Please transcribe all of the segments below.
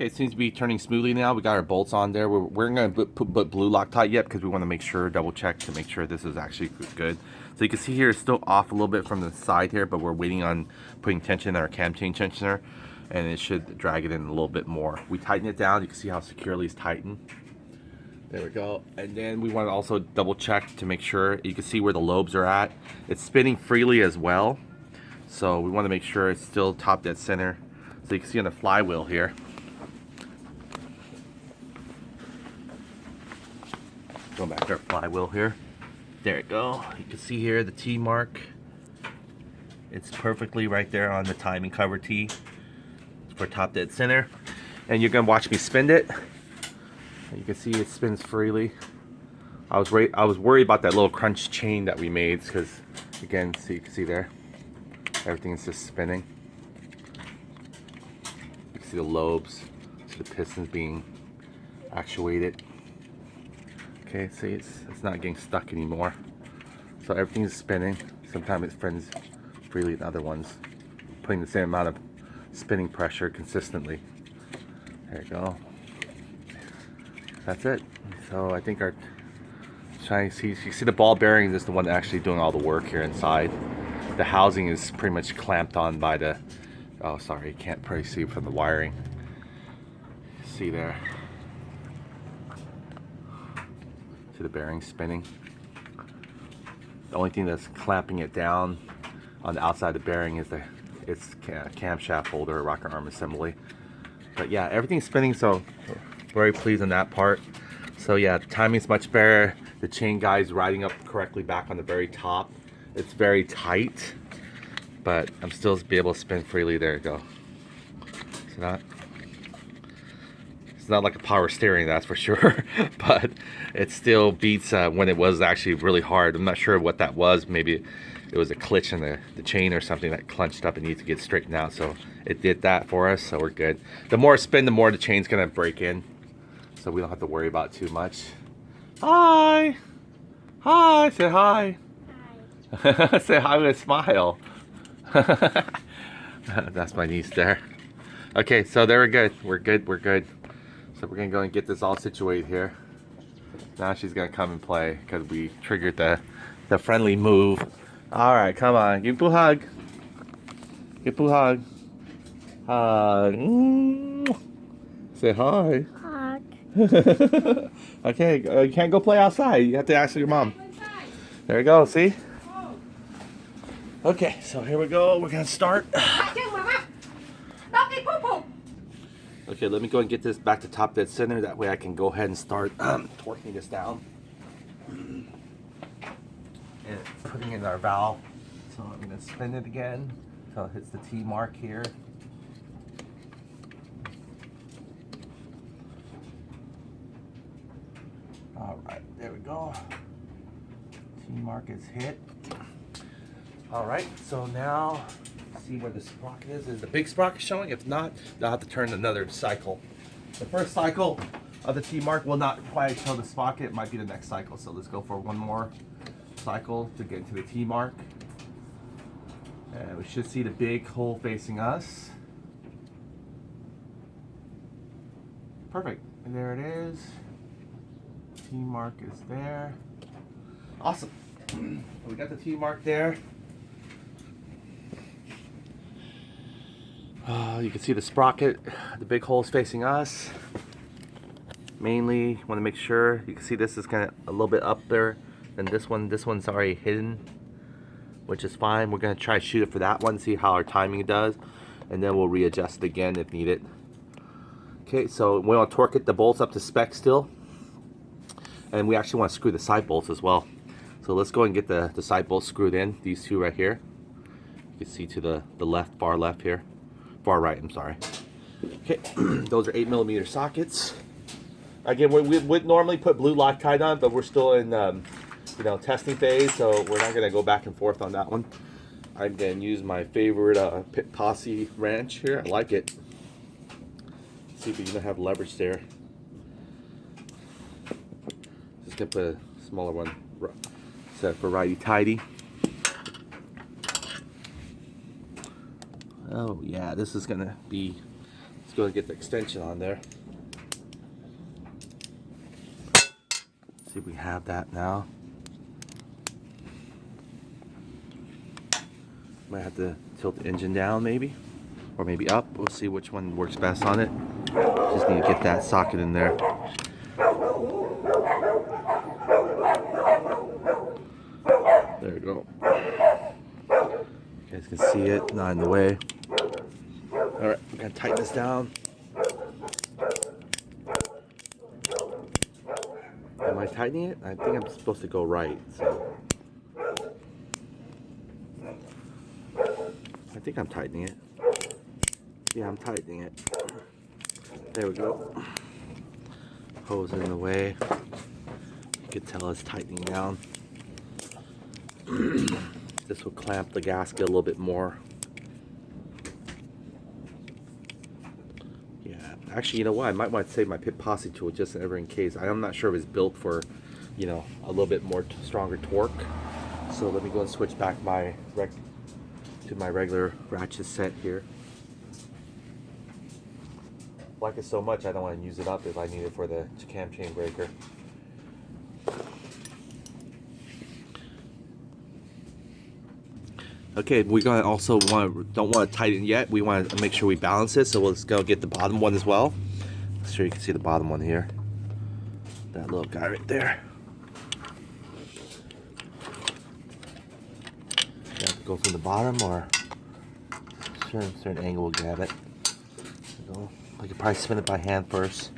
Okay, it seems to be turning smoothly now. We got our bolts on there. We're going to put blue Loctite yet because we want to make sure, double check to make sure this is actually good. So you can see here it's still off a little bit from the side here, but we're waiting on putting tension in our cam chain tensioner, and it should drag it in a little bit more. We tighten it down. You can see how securely it's tightened. There we go. And then we want to also double check to make sure you can see where the lobes are at. It's spinning freely as well, so we want to make sure it's still top dead center. So you can see on the flywheel here. Going back to our flywheel here. There it go. You can see here the T mark. It's perfectly right there on the timing cover T for top dead center. And you're gonna watch me spin it. You can see it spins freely. I was worried about that little crunch chain that we made because, again, so you can see there, everything's just spinning. You can see the lobes, see the pistons being actuated. Okay, see, it's not getting stuck anymore. So everything's spinning. Sometimes it spins freely than other ones, putting the same amount of spinning pressure consistently. There you go. That's it. So I think our Chinese, you see the ball bearing is the one actually doing all the work here inside. The housing is pretty much clamped on by the, oh sorry, you can't probably see from the wiring. See there. See the bearing spinning. The only thing that's clamping it down on the outside of the bearing is its camshaft holder, rocker arm assembly. But yeah, everything's spinning, so very pleased on that part. So yeah, the timing's much better. The chain guy's riding up correctly back on the very top. It's very tight, but I'm still be able to spin freely. There you go. It's not like a power steering, that's for sure, but it still beats when it was actually really hard. I'm not sure what that was. Maybe it was a glitch in the chain or something that clenched up and needs to get straightened out. So it did that for us, so we're good. The more spin, the more the chain's gonna break in. So we don't have to worry about too much. Hi! Hi! Say hi! Hi! Say hi with a smile. That's my niece there. Okay, so there we're good. We're good, we're good. So we're gonna go and get this all situated here. Now she's gonna come and play because we triggered the friendly move. Alright, come on. Give Pooh a hug. Give Pooh a hug. Hug. Say hi. Okay, you can't go play outside. You have to ask your mom. There you go, see? Okay, so here we go. We're gonna start. Okay, let me go and get this back to top dead center. That way I can go ahead and start torquing this down. And putting in our valve. So I'm gonna spin it again until it hits the T mark here. Alright, there we go. T mark is hit. Alright, so now see where the sprocket is. Is the big sprocket showing? If not, they'll have to turn another cycle. The first cycle of the T mark will not quite show the sprocket. It might be the next cycle. So let's go for one more cycle to get into the T mark. And we should see the big hole facing us. Perfect. And there it is. T mark is there. Awesome. We got the T mark there. You can see the sprocket. The big hole is facing us. Mainly, want to make sure you can see this is kind of a little bit up there than this one. This one's already hidden, which is fine. We're going to try to shoot it for that one, see how our timing does, and then we'll readjust it again if needed. Okay, so we want to torque it, the bolts up to spec still. And we actually want to screw the side bolts as well. So let's go and get the side bolts screwed in, these two right here. You can see to the left, far left here. Far right, I'm sorry. Okay, those are 8mm sockets. Again, we would normally put blue Loctite on, but we're still in testing phase, so we're not gonna go back and forth on that one. I'm gonna use my favorite Posse wrench here. I like it. See if we can have leverage there. Just gonna put a smaller one set for righty tighty. Oh yeah, this is gonna be, let's go and get the extension on there. See if we have that now. Might have to tilt the engine down maybe, or maybe up. We'll see which one works best on it. Just need to get that socket in there. There we go. You guys can see it, not in the way. Alright, we're gonna tighten this down. Am I tightening it? I think I'm supposed to go right, so. I think I'm tightening it. Yeah, I'm tightening it. There we go. Hose in the way. You can tell it's tightening down. This will clamp the gasket a little bit more. Yeah, actually, you know what? I might want to save my Posse tool just ever in case. I'm not sure if it's built for, you know, a little bit more stronger torque. So let me go and switch back my to my regular ratchet set here. I like it so much, I don't want to use it up if I need it for the cam chain breaker. Okay, we don't want to tighten yet. We want to make sure we balance it, so let's go get the bottom one as well. I'm sure you can see the bottom one here. That little guy right there. You have to go from the bottom, or certain angle will grab it. So I could probably spin it by hand first.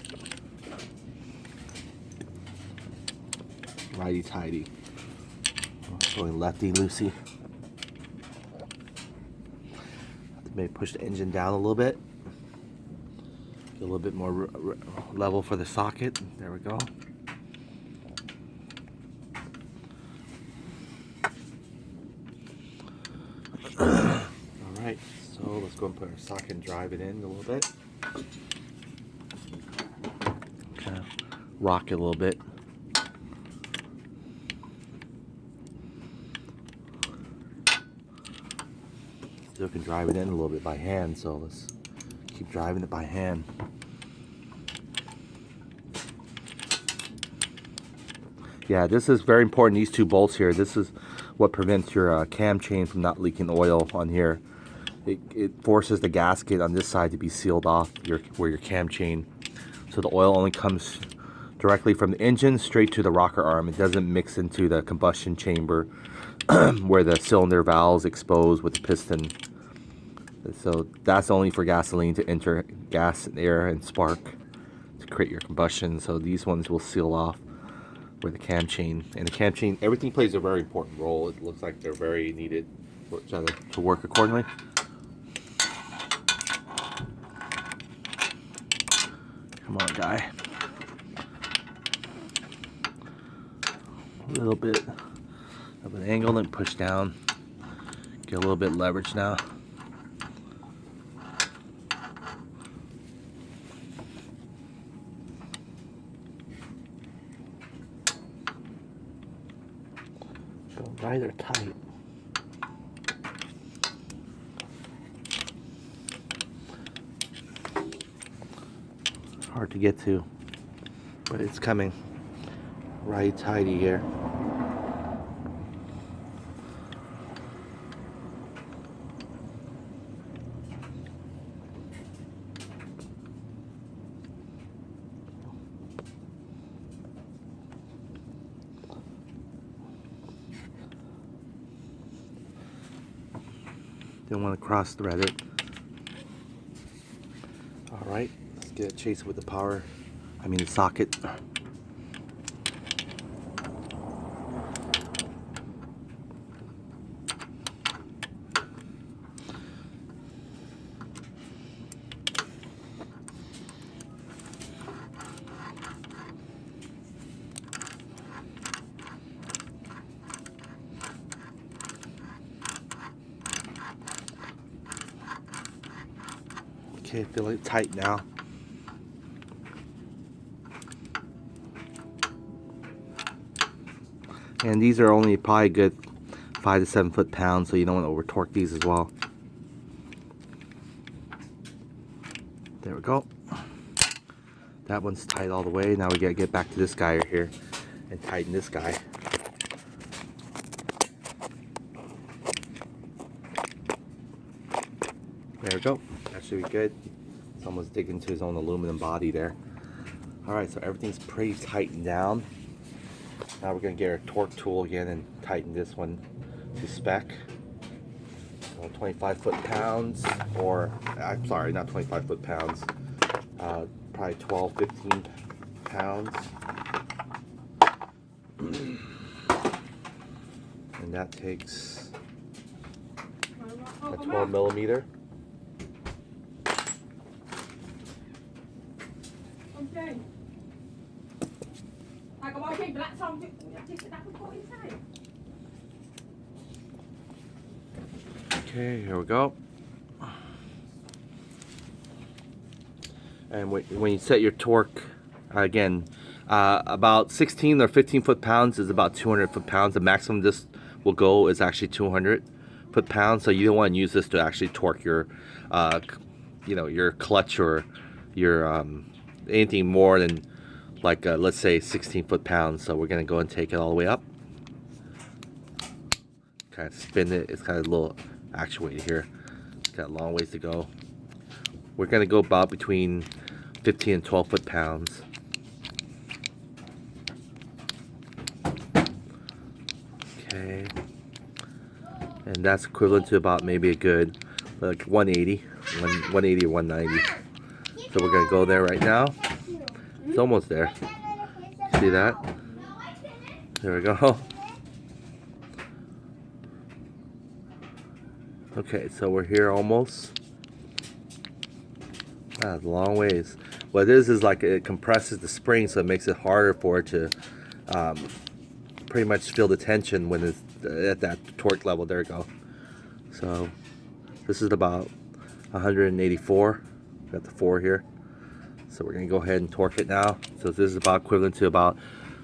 Righty tighty. Going lefty loosey. Maybe push the engine down a little bit. Get a little bit more level for the socket. There we go. Alright, so let's go and put our socket and drive it in a little bit. Kind of rock it a little bit. Still can drive it in a little bit by hand, so let's keep driving it by hand. Yeah, this is very important, these two bolts here. This is what prevents your cam chain from not leaking oil on here. It forces the gasket on this side to be sealed off where your cam chain. So the oil only comes directly from the engine straight to the rocker arm. It doesn't mix into the combustion chamber where the cylinder valves expose with the piston. So that's only for gasoline to enter gas and air and spark to create your combustion. So these ones will seal off where the cam chain, and the cam chain, everything plays a very important role. It looks like they're very needed to work accordingly. Come on, guy. A little bit of an angle and push down. Get a little bit of leverage now. Go right or tight. Hard to get to, but it's coming. Right tighty here. Don't want to cross thread it. Alright, let's get a chase with the power. I mean the socket. Okay, feel it tight now. And these are only probably good 5 to 7 foot-pounds, so you don't want to over torque these as well. There we go. That one's tight all the way. Now we gotta get back to this guy right here and tighten this guy. There we go. That should be good. Someone's digging into his own aluminum body there. Alright, so everything's pretty tightened down. Now we're going to get our torque tool again and tighten this one to spec. So 25 foot-pounds, or, I'm sorry, not 25 foot-pounds. Probably 12, 15 pounds. And that takes a 12 millimeter. Okay, here we go. And when you set your torque, again, about 16 or 15 foot-pounds is about 200 foot-pounds. The maximum this will go is actually 200 foot-pounds. So you don't want to use this to actually torque your, you know, your clutch or your anything more than like let's say 16 foot-pounds. So we're gonna go and take it all the way up. Kind of spin it. It's kind of a little actuator here. It's got a long ways to go. We're gonna go about between 15 and 12 foot-pounds. Okay, and that's equivalent to about maybe a good like 180 or 190. So we're gonna go there right now. It's almost there. See that? There we go. Okay, so we're here almost. Ah, a long ways. What it is like it compresses the spring, so it makes it harder for it to pretty much feel the tension when it's at that torque level. There we go. So this is about 184. Got the 4 here. So we're gonna go ahead and torque it now. So this is about equivalent to about,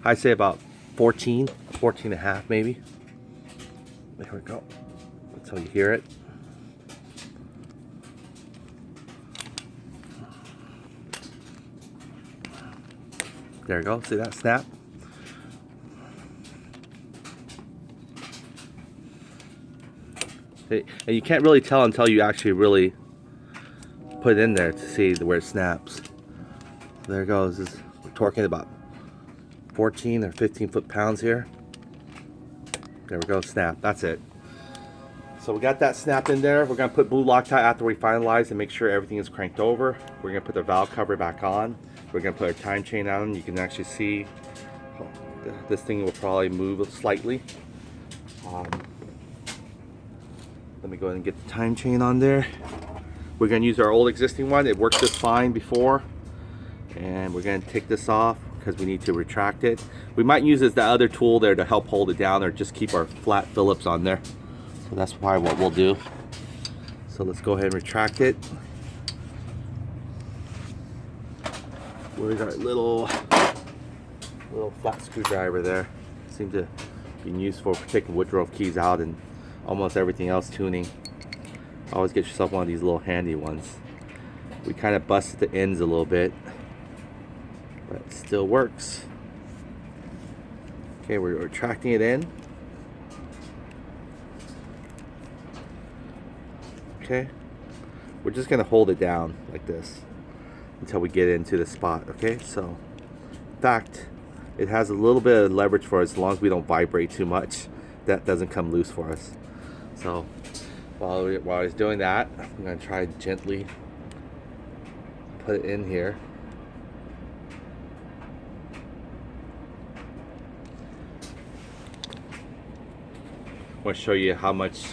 I say about 14 and a half maybe. There we go. That's how you hear it. There we go. See that snap? And you can't really tell until you actually really put it in there to see where it snaps. There it goes. We're torquing about 14 or 15 foot-pounds here. There we go. Snap. That's it. So we got that snap in there. We're going to put blue Loctite after we finalize and make sure everything is cranked over. We're going to put the valve cover back on. We're going to put our time chain on. You can actually see this thing will probably move slightly. Let me go ahead and get the time chain on there. We're going to use our old existing one. It worked just fine before. And we're going to take this off because we need to retract it. We might use the other tool there to help hold it down, or just keep our flat Phillips on there. So that's probably what we'll do. So let's go ahead and retract it. Where's our little flat screwdriver there? Seems to be used for taking Woodrow keys out and almost everything else tuning. Always get yourself one of these little handy ones. We kind of busted the ends a little bit, but it still works. Okay, we're retracting it in. Okay, we're just gonna hold it down like this until we get into the spot. Okay, so in fact, it has a little bit of leverage for us as long as we don't vibrate too much. That doesn't come loose for us. So while I was doing that, I'm gonna try to gently put it in here. I want to show you how much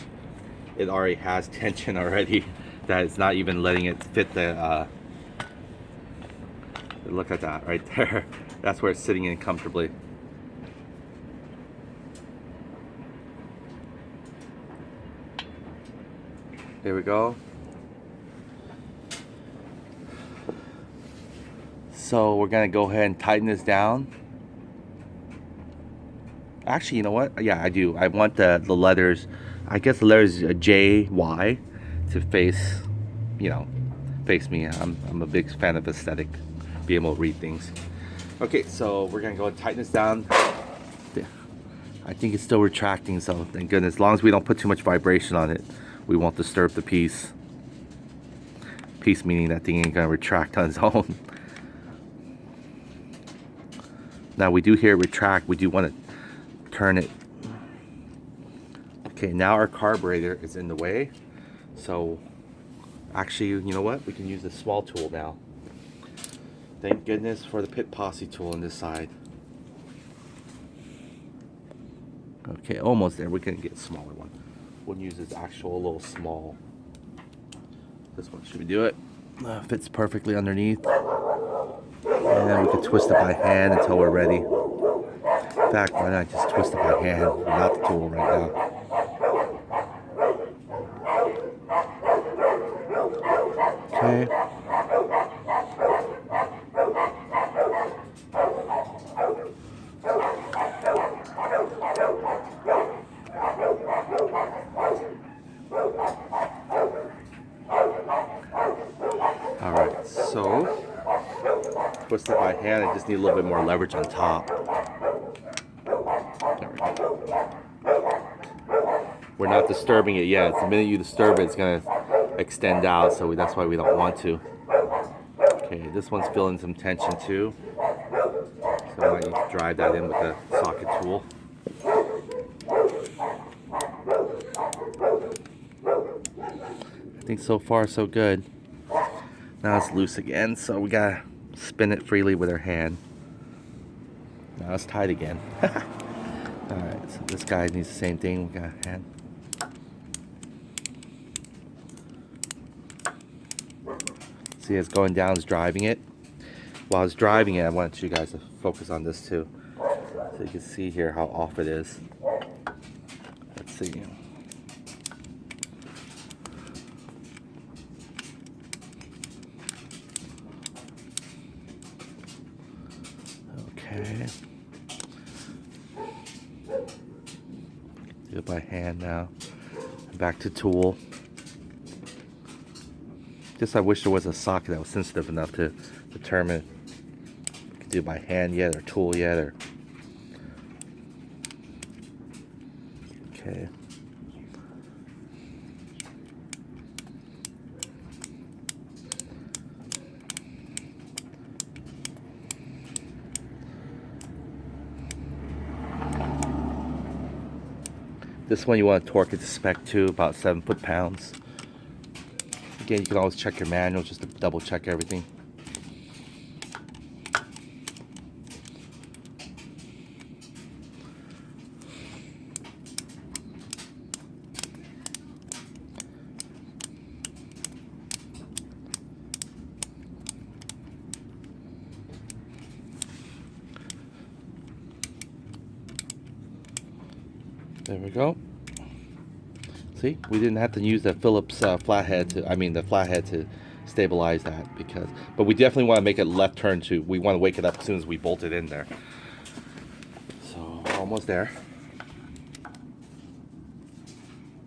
it already has tension already, that it's not even letting it fit the look at that right there. That's where it's sitting in comfortably. There we go. So we're gonna go ahead and tighten this down. Actually, you know what? Yeah, I do. I want the letters, I guess the letters J, Y to face, you know, face me. I'm a big fan of aesthetic, be able to read things. Okay, so we're gonna go and tighten this down. I think it's still retracting, so thank goodness. As long as we don't put too much vibration on it, we won't disturb the piece. Piece meaning that thing ain't gonna retract on its own. Now we do hear it retract. We do want to turn it. Okay, now our carburetor is in the way. So actually, you know what? We can use the small tool now. Thank goodness for the pit Posse tool on this side. Okay, almost there. We're gonna get a smaller one. We'll use this actual little small. This one, should we do it? Fits perfectly underneath. And we can twist it by hand until we're ready. In fact, why not just twist it by hand without the tool right now? Okay. Alright, so twist it by hand. I just need a little bit more leverage on top. There we go. We're not disturbing it yet. The minute you disturb it, it's going to extend out, so that's why we don't want to. Okay, this one's feeling some tension too. So I want you to drive that in with the socket tool. I think so far so good. Now it's loose again, so we gotta spin it freely with our hand. Now it's tight again. Alright, so this guy needs the same thing. We got a hand. See, it's going down, it's driving it. While it's driving it, I want you guys to focus on this too. So you can see here how off it is. Let's see. Okay. Do it by hand now. Back to tool. Just I wish there was a socket that was sensitive enough to determine if you can do it by hand yet or tool yet or. Okay. This one you want to torque it to spec too, about 7 foot-pounds. Again, you can always check your manual just to double check everything. There we go. See, we didn't have to use the Phillips flathead to stabilize that but we definitely want to make it left turn too. We want to wake it up as soon as we bolt it in there. So almost there.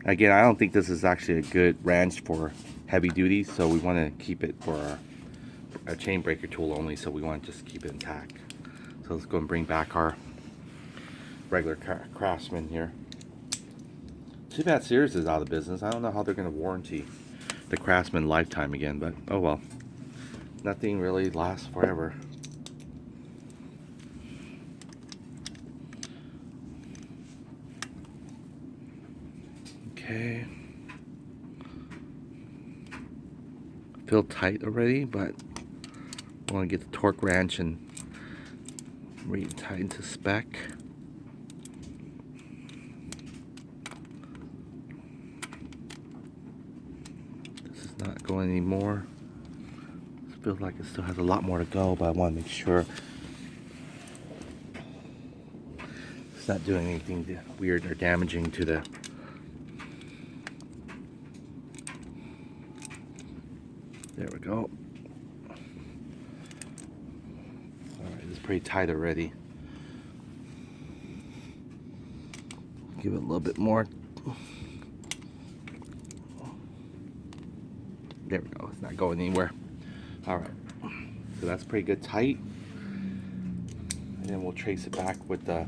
Again, I don't think this is actually a good wrench for heavy duty, so we want to keep it for our chain breaker tool only. So we want to just keep it intact. So let's go and bring back our regular Craftsman here. Too bad Sears is out of business. I don't know how they're going to warranty the Craftsman lifetime again, but oh well. Nothing really lasts forever. Okay. Feel tight already, but I want to get the torque wrench and retighten to spec. Not going anymore. It feels like it still has a lot more to go, but I want to make sure it's not doing anything weird or damaging to the. There we go. Alright, it's pretty tight already. Give it a little bit more. There we go. It's not going anywhere. Alright, so that's pretty good tight. And then we'll trace it back with the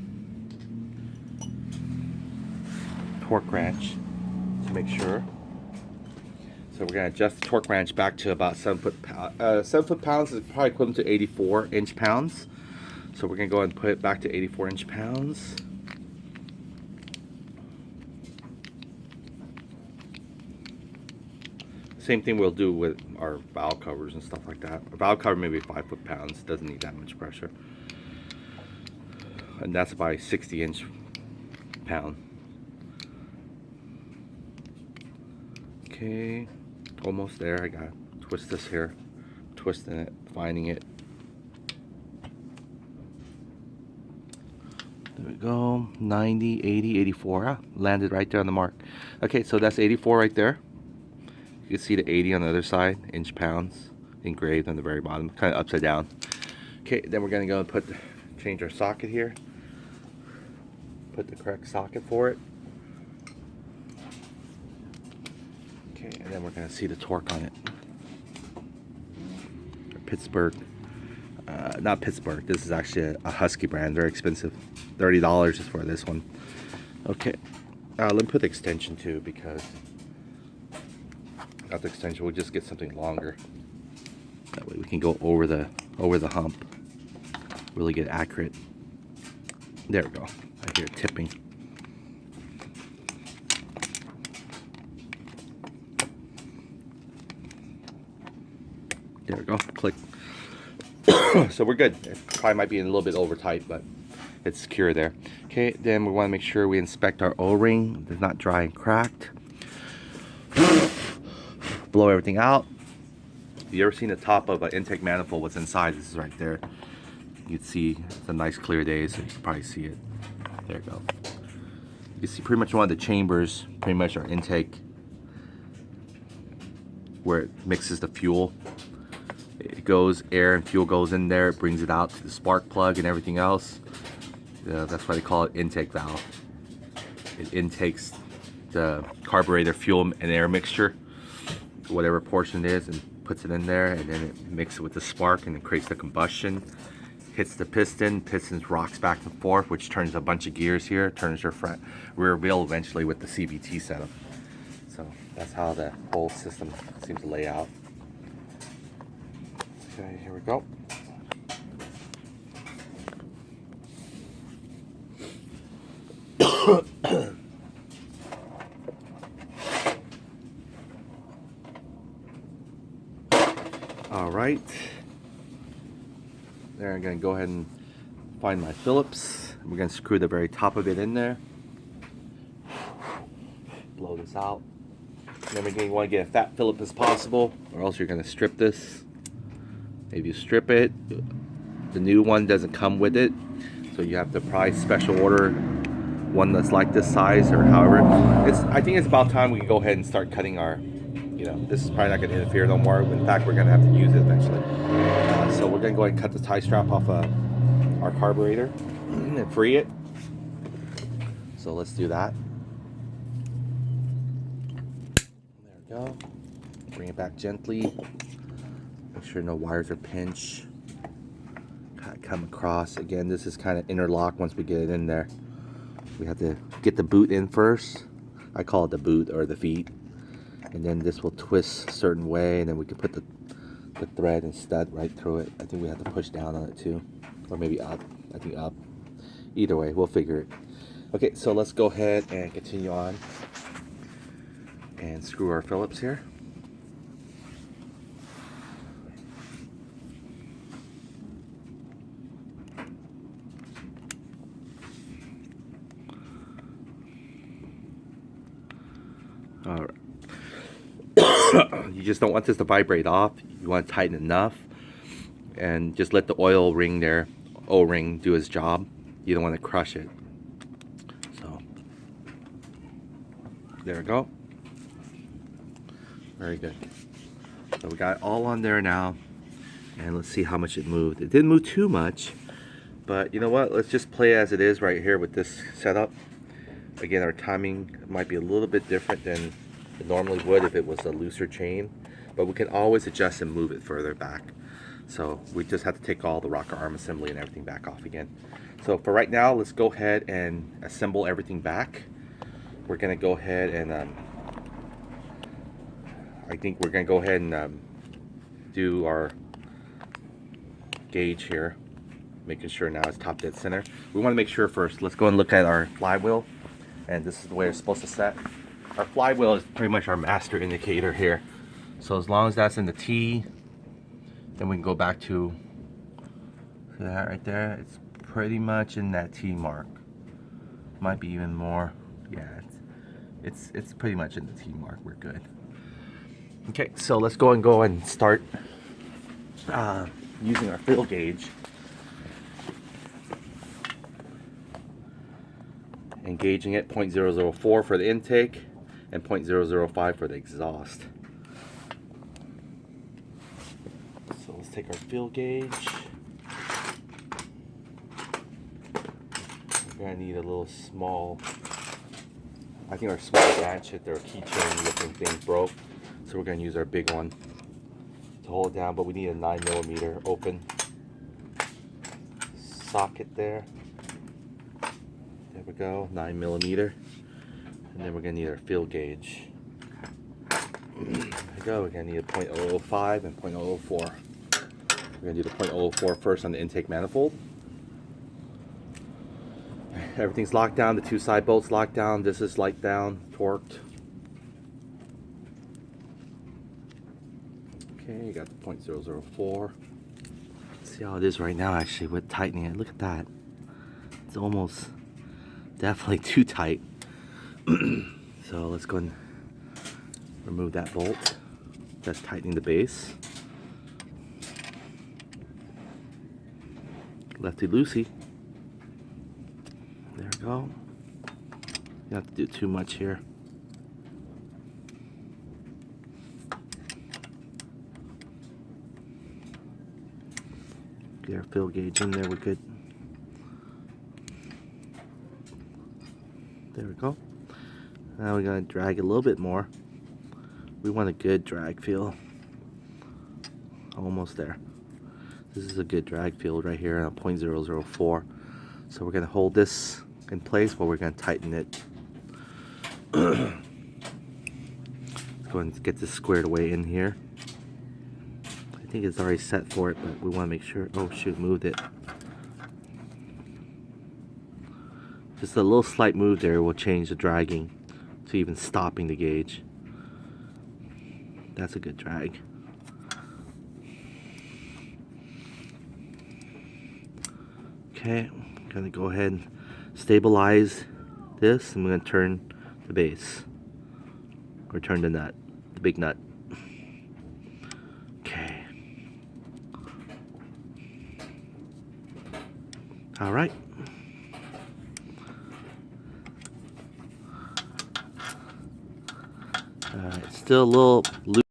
torque wrench to make sure. So we're going to adjust the torque wrench back to about 7 foot-pounds is probably equivalent to 84 inch-pounds. So we're going to go ahead and put it back to 84 inch-pounds. Same thing we'll do with our valve covers and stuff like that. A valve cover maybe 5 foot-pounds, doesn't need that much pressure. And that's about 60 inch-pound. Okay, almost there. I gotta twist this here, twisting it, finding it. There we go, 90, 80, 84. Ah, landed right there on the mark. Okay, so that's 84 right there. You can see the 80 on the other side, inch-pounds, engraved on the very bottom, kind of upside down. Okay, then we're gonna go and change our socket here. Put the correct socket for it. Okay, and then we're gonna see the torque on it. Pittsburgh, not Pittsburgh. This is actually a Husky brand, very expensive. $30 is for this one. Okay, let me put the extension too, because without the extension we'll just get something longer. That way we can go over the hump. Really get accurate. There we go. I hear it tipping. There we go. Click. So we're good. It probably might be a little bit over tight, but it's secure there. Okay, then we want to make sure we inspect our O-ring. It's not dry and cracked. Blow everything out. You ever seen the top of an intake manifold? What's inside? This is right there. You'd see it's a nice clear day, so you can probably see it. There you go. You see pretty much one of the chambers, pretty much our intake, where it mixes the fuel. It goes, air and fuel goes in there, it brings it out to the spark plug and everything else. That's why they call it intake valve. It intakes the carburetor fuel and air mixture, whatever portion it is, and puts it in there, and then it mixes it with the spark and it creates the combustion. Hits the piston, rocks back and forth, which turns a bunch of gears here, turns your front rear wheel eventually with the CVT setup. So that's how the whole system seems to lay out. Okay, here we go. All right. There, I'm going to go ahead and find my Phillips. We're going to screw the very top of it in there. Blow this out. And then you want to get a fat Phillip as possible, or else you're going to strip this. If you strip it, the new one doesn't come with it, so you have to probably special order one that's like this size, or however. I think it's about time we can go ahead and start cutting our, this is probably not going to interfere no more. In fact, we're going to have to use it eventually. So we're going to go ahead and cut the tie strap off our carburetor and free it. So let's do that. There we go. Bring it back gently. Make sure no wires are pinched. Come across. Again, this is kind of interlock once we get it in there. We have to get the boot in first. I call it the boot or the feet. And then this will twist a certain way, and then we can put the thread and stud right through it. I think we have to push down on it too. Or maybe up. I think up. Either way, we'll figure it. Okay, so let's go ahead and continue on and screw our Phillips here. All right. You just don't want this to vibrate off. You want to tighten enough and just let the oil ring there, O-ring, do its job. You don't want to crush it. So there we go. Very good. So we got it all on there now, and let's see how much it moved. It didn't move too much, but you know what, let's just play as it is right here with this setup. Again, our timing might be a little bit different than it normally would if it was a looser chain. but we can always adjust and move it further back. So we just have to take all the rocker arm assembly and everything back off again. So for right now, let's go ahead and assemble everything back. We're gonna go ahead and I think we're gonna go ahead and do our gauge here, making sure now it's top dead center. We want to make sure first. Let's go and look at our flywheel, and this is the way it's supposed to set. Our flywheel is pretty much our master indicator here. So as long as that's in the T, then we can go back to, see that right there? It's pretty much in that T mark. Might be even more. Yeah, it's pretty much in the T mark. We're good. Okay, so let's go and start using our fill gauge. Engaging it 0.004 for the intake and 0.005 for the exhaust. So let's take our fill gauge. We're gonna need a little small, I think our small ratchet or keychain looking thing broke, so we're gonna use our big one to hold it down, but we need a 9mm open socket there. There we go, 9mm. And then we're gonna need our fill gauge. There we go, we're gonna need a 0.005 and 0.004. We're gonna do the 0.004 first on the intake manifold. Everything's locked down, the two side bolts locked down, this is locked down, torqued. Okay, you got the 0.004. See how it is right now actually with tightening it. Look at that. It's almost definitely too tight. So let's go and remove that bolt. That's tightening the base. Lefty loosey. There we go. You don't have to do too much here. Get our fill gauge in there, we're good. There we go. Now we're going to drag a little bit more. We want a good drag feel. Almost there. This is a good drag feel right here on 0.004. So we're going to hold this in place while we're going to tighten it. Let's go and get this squared away in here. I think it's already set for it, but we want to make sure. Oh shoot, moved it. Just a little slight move there will change the dragging to even stopping the gauge. That's a good drag. Okay, I'm gonna go ahead and stabilize this. I'm gonna turn the base, or turn the nut, the big nut. Okay. All right. Still a little loose.